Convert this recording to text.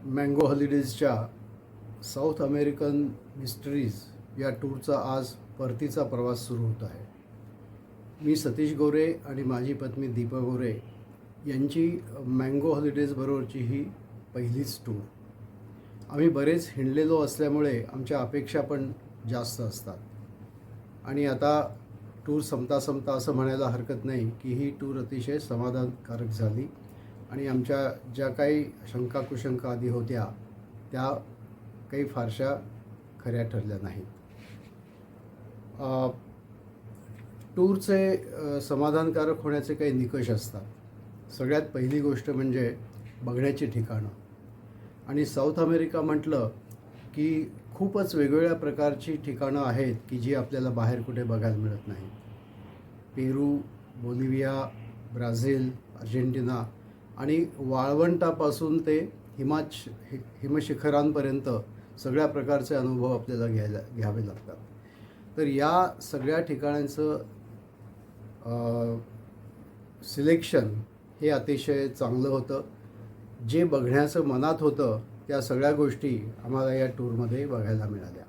Mango हॉलिडेजच्या south American mysteries या टूरचा आज परतीचा प्रवास सुरू होत आहे. मी सतीश गोरे आणि माझी पत्नी दीपा गोरे यांची मँगो हॉलिडेजबरोबरची ही पहिलीच टूर. आम्ही बरेच हिंडलेलो असल्यामुळे आमच्या अपेक्षा पण जास्त असतात आणि आता टूर संपता असं म्हणायला हरकत नाही की ही टूर अतिशय समाधानकारक झाली आणि आमच्या ज्या काही शंका कुशंका आधी होत्या त्या काही फारशा खऱ्या ठरल्या नाहीत. टूरचे समाधानकारक होण्याचे काही निकष असतात. सगळ्यात पहिली गोष्ट म्हणजे बघण्याची ठिकाणं. आणि साऊथ अमेरिका म्हटलं की खूपच वेगवेगळ्या प्रकारची ठिकाणं आहेत की जी आपल्याला बाहेर कुठे बघायला मिळत नाही. पेरू, बोलिव्हिया, ब्राझील, अर्जेंटिना आणि वाळवंटापासून ते हिमशिखरांपर्यंत सगळ्या प्रकारचे अनुभव आपल्याला घ्यावे लागतात. तर या सगळ्या ठिकाणांचं सिलेक्शन हे अतिशय चांगलं होतं. जे बघण्याचं मनात होतं त्या सगळ्या गोष्टी आम्हाला या टूरमध्ये बघायला मिळाल्या.